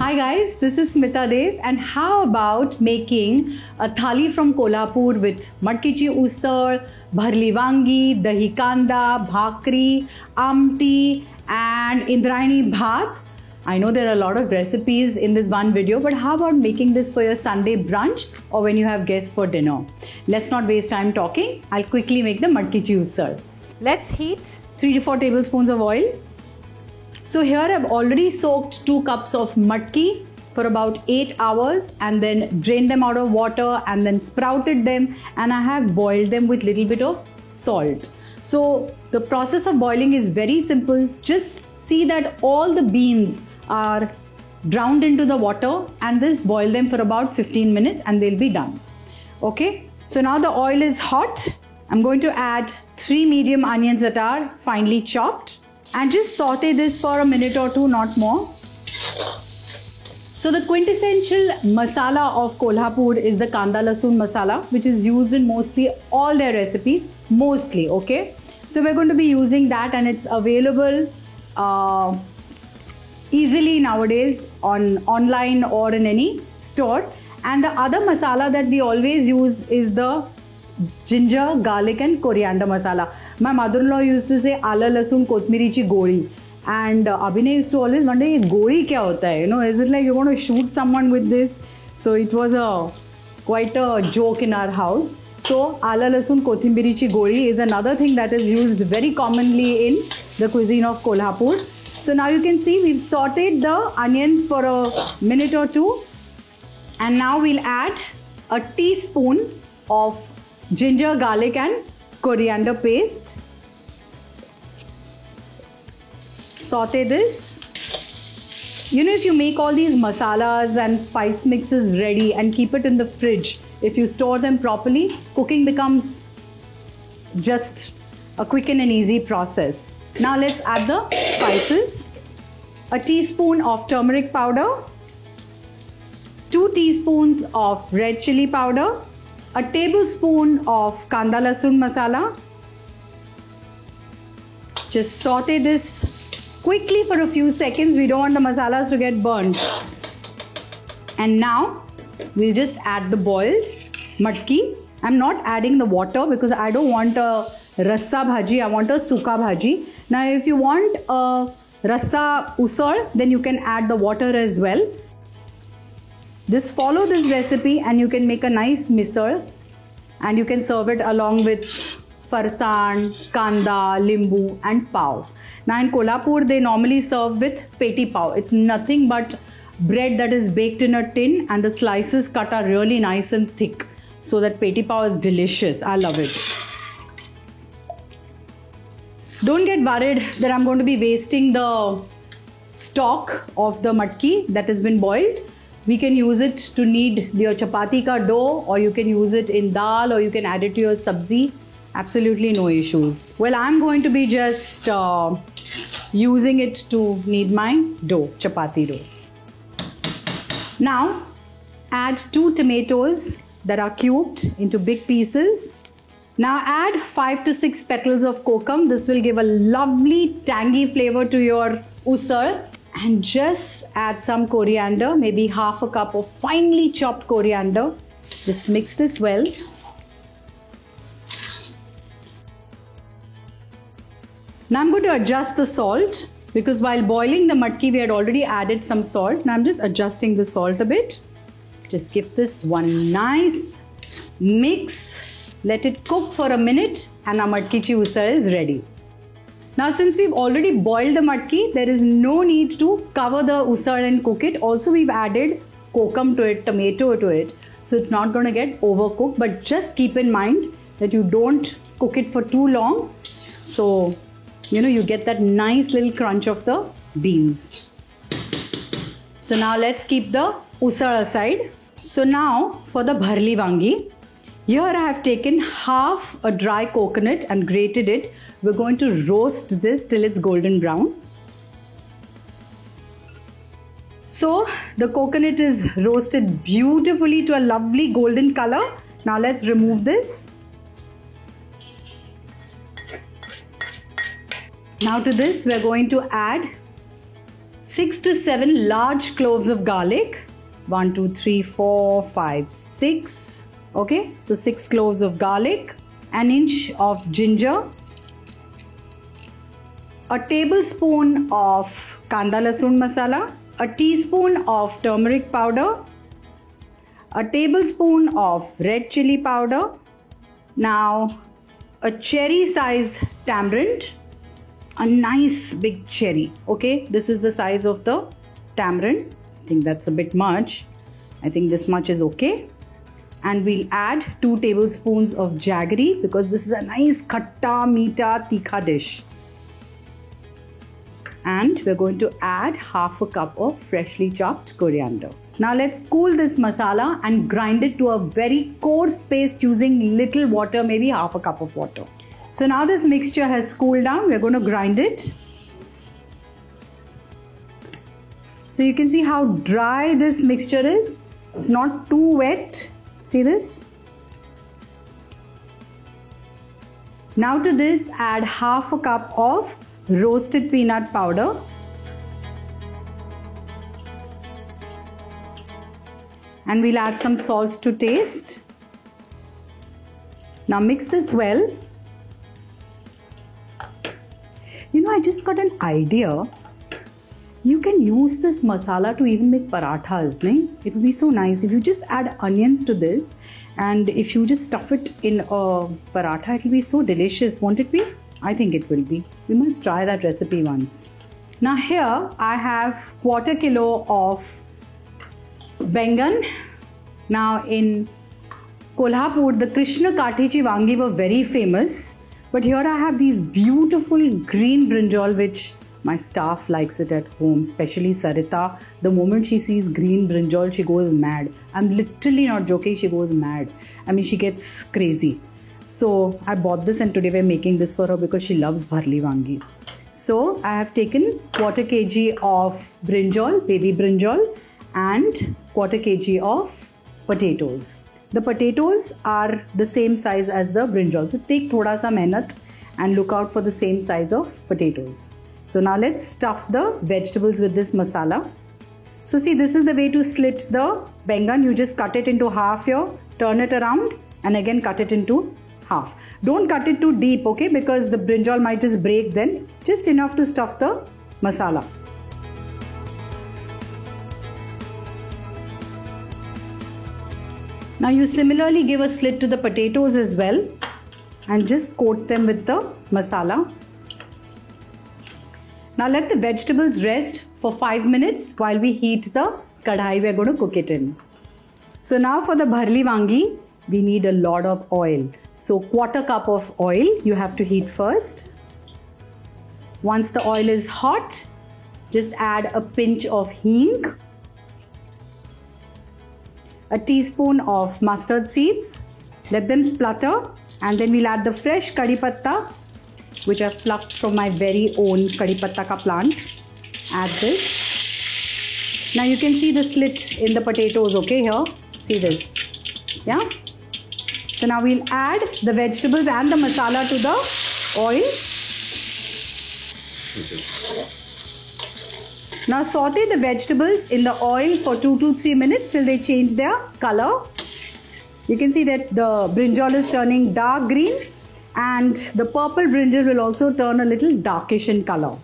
Hi guys, this is Smita Dev, and how about making a thali from Kolhapur with matkichi usal, bharli vangi, dahi kanda, bhakri, amti and Indrayani bhat. I know there are a lot of recipes in this one video, but how about making this for your Sunday brunch or when you have guests for dinner? Let's not waste time talking. I'll quickly make the matkichi usal. Let's heat 3 to 4 tablespoons of oil. So here I've already soaked 2 cups of matki for about 8 hours and then drained them out of water and then sprouted them, and I have boiled them with little bit of salt. So the process of boiling is very simple. Just see that all the beans are drowned into the water and just boil them for about 15 minutes and they'll be done. Okay, so now the oil is hot. I'm going to add 3 medium onions that are finely chopped and just saute this for a minute or 2, not more. So the quintessential masala of Kolhapur is the Kanda Lasun masala, which is used in mostly all their recipes, mostly, okay? So we're going to be using that, and it's available easily nowadays online or in any store. And the other masala that we always use is the ginger, garlic and coriander masala. My mother-in-law used to say ala lasun kotmirichi goli, and Abhinay used to always wonder ye goli kya hota hai, you know, is it like you're going to shoot someone with this? So it was quite a joke in our house. So ala lasun kotmirichi goli is another thing that is used very commonly in the cuisine of Kolhapur. So now you can see we've sauteed the onions for a minute or 2, and now we'll add a teaspoon of ginger, garlic and coriander paste. Saute this. You know, if you make all these masalas and spice mixes ready and keep it in the fridge, if you store them properly, cooking becomes just a quick and an easy process. Now let's add the spices. A teaspoon of turmeric powder, 2 teaspoons of red chili powder, a tablespoon of Kanda Lasun masala. Just saute this quickly for a few seconds. We don't want the masalas to get burnt. And now we'll just add the boiled matki. I'm not adding the water because I don't want a rasa bhaji, I want a suka bhaji. Now if you want a rasa usal, then you can add the water as well. Just follow this recipe and you can make a nice misal, and you can serve it along with farsan, kanda, limbu and pav. Now in Kolhapur they normally serve with peti pav. It's nothing but bread that is baked in a tin and the slices cut are really nice and thick. So that peti pav is delicious. I love it. Don't get worried that I'm going to be wasting the stock of the matki that has been boiled. We can use it to knead your chapati ka dough, or you can use it in dal, or you can add it to your sabzi. Absolutely no issues. Well, I'm going to be just using it to knead my dough, chapati dough. Now, add 2 tomatoes that are cubed into big pieces. Now add 5 to 6 petals of kokum. This will give a lovely tangy flavor to your usal. And just add some coriander, maybe half a cup of finely chopped coriander. Just mix this well. Now I'm going to adjust the salt, because while boiling the matki we had already added some salt. Now I'm just adjusting the salt a bit. Just give this one nice mix. Let it cook for a minute and our matkichi usal is ready. Now since we've already boiled the matki, there is no need to cover the usal and cook it. Also we've added kokum to it, tomato to it. So it's not going to get overcooked, but just keep in mind that you don't cook it for too long. So, you know, you get that nice little crunch of the beans. So now let's keep the usal aside. So now for the bharli vangi. Here I have taken half a dry coconut and grated it. We're going to roast this till it's golden brown. So the coconut is roasted beautifully to a lovely golden color. Now let's remove this. Now to this we're going to add 6 to 7 large cloves of garlic. 1, 2, 3, 4, 5, 6. Okay, so 6 cloves of garlic, an inch of ginger, a tablespoon of kanda lasun masala, a teaspoon of turmeric powder, a tablespoon of red chili powder. Now a cherry size tamarind, a nice big cherry. Okay, this is the size of the tamarind. I think that's a bit much. I think this much is okay. And we'll add 2 tablespoons of jaggery because this is a nice khatta, meeta, tikha dish. And we're going to add half a cup of freshly chopped coriander. Now let's cool this masala and grind it to a very coarse paste using little water, maybe half a cup of water. So now this mixture has cooled down, we're going to grind it. So you can see how dry this mixture is. It's not too wet. See this? Now to this add half a cup of roasted peanut powder. And we'll add some salt to taste. Now mix this well. You know, I just got an idea. You can use this masala to even make parathas, nahin? It would be so nice if you just add onions to this and if you just stuff it in a paratha, it will be so delicious, won't it be? I think it will be. We must try that recipe once. Now here I have 1/4 kilo of bengan. Now in Kolhapur, the Krishna Kathichi Vangi were very famous. But here I have these beautiful green brinjal which my staff likes it at home, especially Sarita. The moment she sees green brinjal, she goes mad. I'm literally not joking, she goes mad. I mean, she gets crazy. So I bought this and today we're making this for her because she loves bharli vangi. So I have taken 1/4 kg of brinjal, baby brinjal, and 1/4 kg of potatoes. The potatoes are the same size as the brinjal. So take thoda sa mehnat and look out for the same size of potatoes. So now let's stuff the vegetables with this masala. So see, this is the way to slit the bengan. You just cut it into half here, turn it around and again cut it into half. Don't cut it too deep, okay? Because the brinjal might just break then. Just enough to stuff the masala. Now you similarly give a slit to the potatoes as well and just coat them with the masala. Now let the vegetables rest for 5 minutes while we heat the kadhai we're going to cook it in. So now for the bharli vangi, we need a lot of oil. So 1/4 cup of oil you have to heat first. Once the oil is hot, just add a pinch of hing, a teaspoon of mustard seeds, let them splutter, and then we'll add the fresh kadhi patta which I've plucked from my very own kadhi patta ka plant. Add this. Now you can see the slit in the potatoes, okay, here. See this. Yeah? So now we'll add the vegetables and the masala to the oil. Now saute the vegetables in the oil for 2 to 3 minutes till they change their color. You can see that the brinjal is turning dark green and the purple brinjal will also turn a little darkish in color.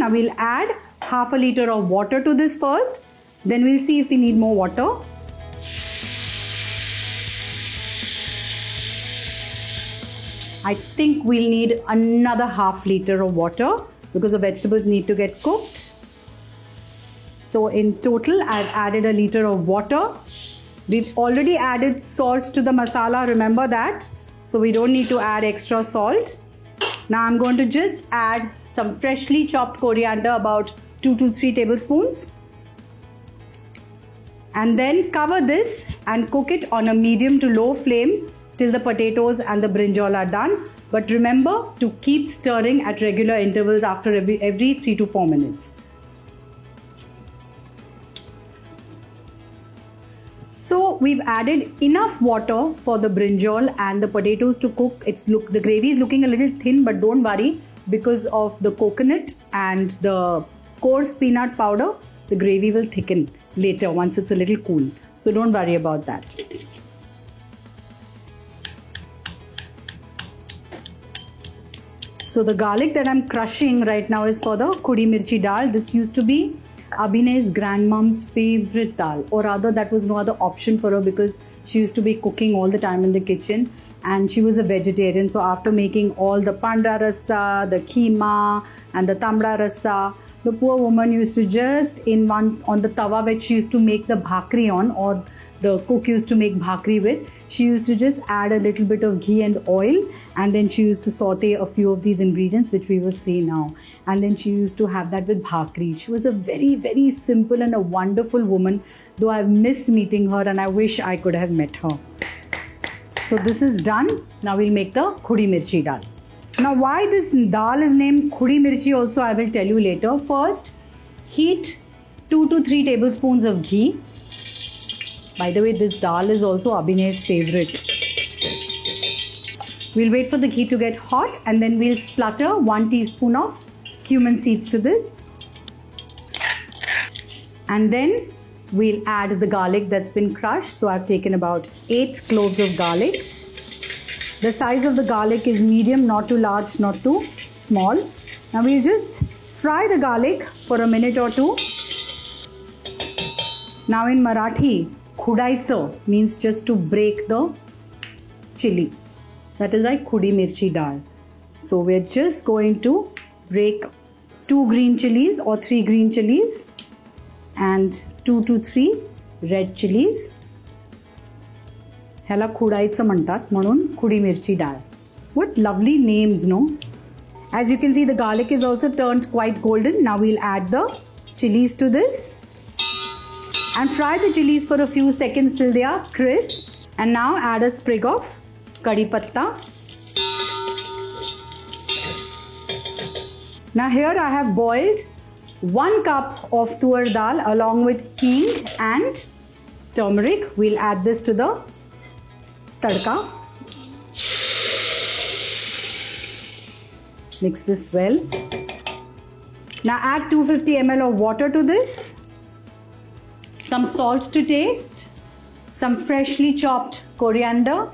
Now we'll add half a liter of water to this first. Then we'll see if we need more water. I think we'll need another half liter of water because the vegetables need to get cooked. So in total, I've added a liter of water. We've already added salt to the masala, remember that. So we don't need to add extra salt. Now I'm going to just add some freshly chopped coriander, about 2 to 3 tablespoons. And then cover this and cook it on a medium to low flame till the potatoes and the brinjal are done. But remember to keep stirring at regular intervals after every 3 to 4 minutes. So we've added enough water for the brinjal and the potatoes to cook. The gravy is looking a little thin, but don't worry. because of the coconut and the coarse peanut powder, the gravy will thicken later once it's a little cool. So don't worry about that. So the garlic that I'm crushing right now is for the khudi mirchi dal. This used to be Abhinay's grandmom's favorite dal, or rather that was no other option for her because she used to be cooking all the time in the kitchen and she was a vegetarian. So after making all the panda rasa, the keema and the tamda rasa, the poor woman used to just on the tawa which she used to make the bhakri on, or the cook used to make bhakri with, she used to just add a little bit of ghee and oil, and then she used to saute a few of these ingredients which we will see now, and then she used to have that with bhakri. She was a very, very simple and a wonderful woman, though I've missed meeting her and I wish I could have met her. So this is done. Now we'll make the khudi mirchi dal. Now why this dal is named khudi mirchi also I will tell you later. First, heat 2 to 3 tablespoons of ghee. By the way, this dal is also Abhinay's favorite. We'll wait for the ghee to get hot and then we'll splutter 1 teaspoon of cumin seeds to this. And then we'll add the garlic that's been crushed. So I've taken about 8 cloves of garlic. The size of the garlic is medium, not too large, not too small. Now we'll just fry the garlic for a minute or two. Now in Marathi, khudaitsa means just to break the chili. That is like khudi mirchi dal. So we're just going to break 2 green chilies or 3 green chilies and 2 to 3 red chilies. ह्याला खुडायचं म्हणतात म्हणून खुडी मिरची डाळ. What lovely names, no? As you can see, the garlic is also turned quite golden. Now we'll add the chilies to this and fry the chilies for a few seconds till they are crisp. And now add a sprig of kadi patta. Now here I have boiled 1 cup of tur dal along with hing and turmeric. We'll add this to the tadka. Mix this well. Now add 250 ml of water to this. Some salt to taste. Some freshly chopped coriander.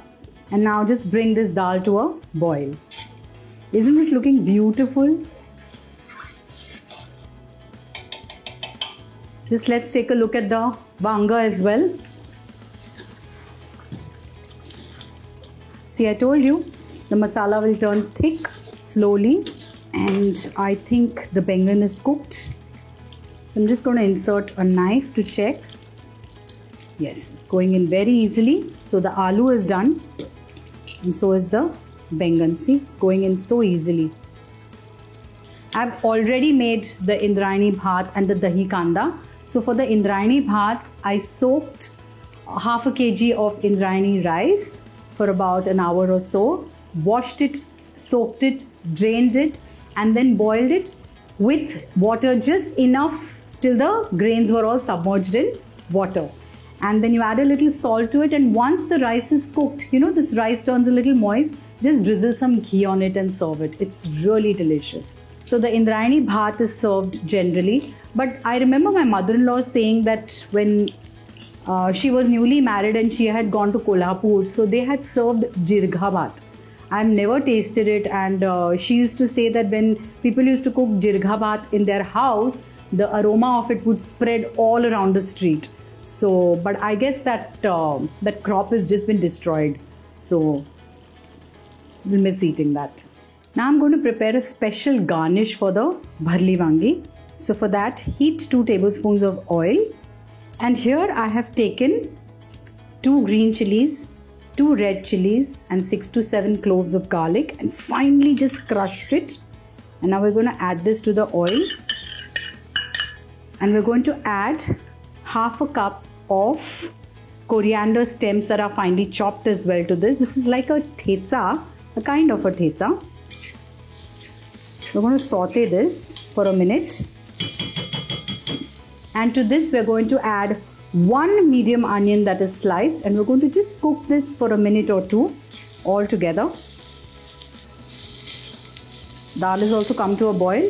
And now just bring this dal to a boil. Isn't this looking beautiful? Just let's take a look at the banga as well. See, I told you the masala will turn thick slowly, and I think the bengan is cooked. So I'm just going to insert a knife to check. Yes, it's going in very easily. So the aloo is done and so is the bengan. See, it's going in so easily. I've already made the Indrayani bhat and the dahi kanda. So for the Indrayani bhat, I soaked half a kg of Indrayani rice for about an hour or so, washed it, soaked it, drained it, and then boiled it with water just enough till the grains were all submerged in water. And then you add a little salt to it, and once the rice is cooked, you know, this rice turns a little moist, just drizzle some ghee on it and serve it. It's really delicious. So the Indrayani bhat is served generally, but I remember my mother-in-law saying that when she was newly married and she had gone to Kolhapur, so they had served jirgha bhat. I've never tasted it, and she used to say that when people used to cook jirgha bhat in their house, the aroma of it would spread all around the street. So, but I guess that that crop has just been destroyed. So, we'll miss eating that. Now I'm going to prepare a special garnish for the bharli wangi. So for that, heat 2 tablespoons of oil. And here I have taken 2 green chilies, 2 red chilies and 6 to 7 cloves of garlic and finely just crushed it. And now we're going to add this to the oil. And we're going to add half a cup of coriander stems that are finely chopped as well to this. This is like a thetsa, a kind of a thetsa. We're going to saute this for a minute. And to this we're going to add 1 medium onion that is sliced, and we're going to just cook this for a minute or two all together. Dal has also come to a boil.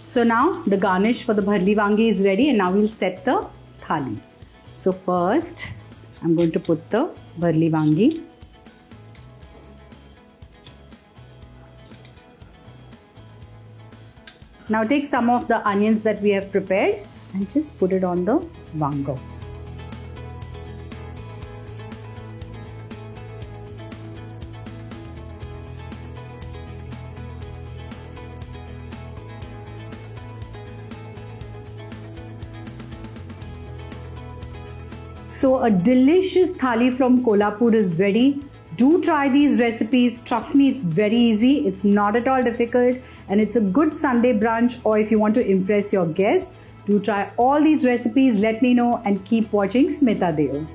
So now the garnish for the bharli wangi is ready, and now we'll set the thali. So first I'm going to put the bharli wangi. Now take some of the onions that we have prepared and just put it on the wanga. So a delicious thali from Kolhapur is ready. Do try these recipes. Trust me, it's very easy. It's not at all difficult, and it's a good Sunday brunch, or if you want to impress your guests, do try all these recipes. Let me know and keep watching Smita Deo.